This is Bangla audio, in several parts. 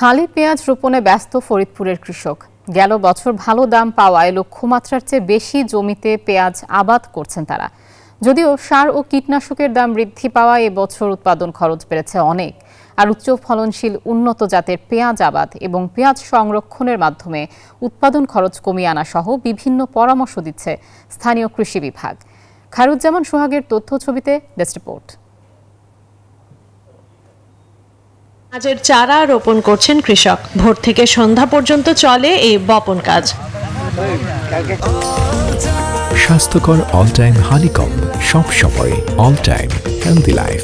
হালি পেঁয়াজ রোপণে ব্যস্ত ফরিদপুরের কৃষক। গেল বছর ভালো দাম পাওয়ায় লক্ষ্যমাত্রার চেয়ে বেশি জমিতে পেঁয়াজ আবাদ করছেন তারা। যদিও সার ও কীটনাশকের দাম বৃদ্ধি পাওয়ায় এবছর উৎপাদন খরচ বেড়েছে অনেক। আর উচ্চ ফলনশীল উন্নত জাতের পেঁয়াজ আবাদ এবং পেঁয়াজ সংরক্ষণের মাধ্যমে উৎপাদন খরচ কমিয়ে আনা সহ বিভিন্ন পরামর্শ দিচ্ছে স্থানীয় কৃষি বিভাগ। খায়রুজ্জামান সোহাগের তথ্য ছবিতে ডেস্ক রিপোর্ট। পেঁয়াজের চারা রোপণ করছেন কৃষক। ভোর থেকে সন্ধ্যা পর্যন্ত চলে এই বপন কাজ। স্বাস্থ্যকর অল টাইম হানিকম, সব সময় অল টাইম হেলদি লাইফ।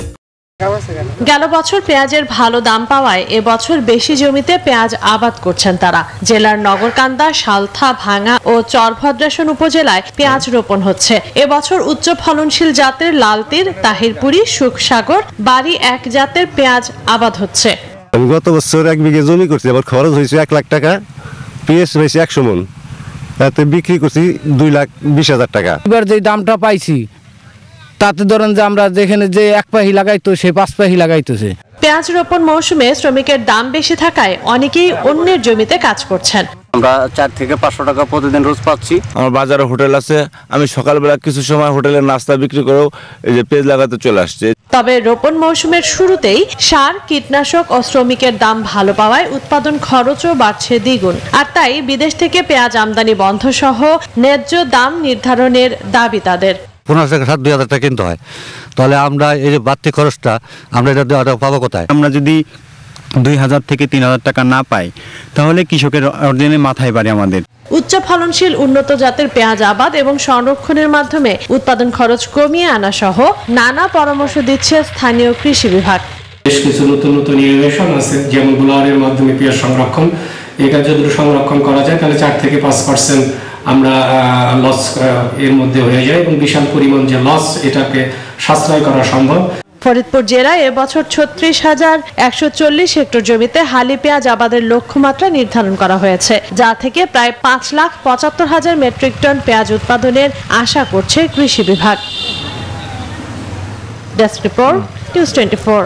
গেল বছর পেঁয়াজের ভালো দাম পাওয়ায় এবছর বেশি জমিতে পেঁয়াজ আবাদ করছেন তারা। জেলার নগরকান্দা, সালথা, ভাঙ্গা ও চরভদ্রাসন উপজেলায় পেঁয়াজ রোপণ হচ্ছে। এবছর উচ্চ ফলনশীল জাতের লালতির, তাহিরপুরি, সুখসাগর, বাড়ি এক জাতের পেঁয়াজ আবাদ হচ্ছে। আমি গত বছর 1 বিঘে জমি করছি, আবার খরচ হয়েছে 1 লাখ টাকা। পেঁয়াজ হয়েছে 100 মন, তাতে বিক্রি করছি 2,20,000 টাকা। এবার যে দামটা পাইছি তাতে ধরেন যে আমরা যেখানে যে 1 পাহি লাগাইতো সে 5 পাহি লাগাইতেছে। পেঁয়াজ রোপণ মৌসুমে শ্রমিকের দাম বেশি থাকায় অনেকেই অন্যের জমিতে কাজ করছেন। আমরা 4 থেকে 500 টাকা প্রতিদিন রোজ পাচ্ছি। আমার বাজারে হোটেল আছে, আমি সকালবেলা কিছু সময় হোটেলের নাস্তা বিক্রি করেও এই যে পেঁয়াজ লাগাতে চলে আসছে। তবে রোপণ মৌসুমের শুরুতেই সার, কীটনাশক ও শ্রমিকের দাম ভালো পাওয়ায় উৎপাদন খরচও বাড়ছে দ্বিগুণ। আর তাই বিদেশ থেকে পেঁয়াজ আমদানি বন্ধ সহ ন্যায্য দাম নির্ধারণের দাবি তাদের। 15 থেকে 2,000 টাকা কিনতে হয়, তাহলে আমরা এই যে বাড়তি খরচটা আমরা এটা পাবো কোথায়? আমরা যদি 2,000 থেকে 3,000 টাকা না পাই তাহলে কৃষকের অর্জনে মাথায় বাড়ে আমাদের। উচ্চ ফলনশীল উন্নত জাতের পেঁয়াজ আবাদ এবং সংরক্ষণের মাধ্যমে উৎপাদন খরচ কমিয়ে আনা সহ নানা পরামর্শ দিচ্ছে স্থানীয় কৃষি বিভাগ। বেশ কিছু নতুন নতুন ইনোভেশন আছে, যেমন ব্লোয়ারের মাধ্যমে পেঁয়াজ সংরক্ষণ। এটা যদি সংরক্ষণ করা যায় তাহলে 4 থেকে 5% আমরা লস এর মধ্যে হয়ে যায় এবং বিশাল পরিমাণ যে লস এটাকে সাশ্রয় করা সম্ভব। ফরিদপুর জেলায় এবছর 36,140 হেক্টর জমিতে হালি পেঁয়াজ আবাদের লক্ষ্যমাত্রা নির্ধারণ করা হয়েছে, যা থেকে প্রায় 5,75,000 মেট্রিক টন পেঁয়াজ উৎপাদনের আশা করছে কৃষি বিভাগ। Desk report, news 24।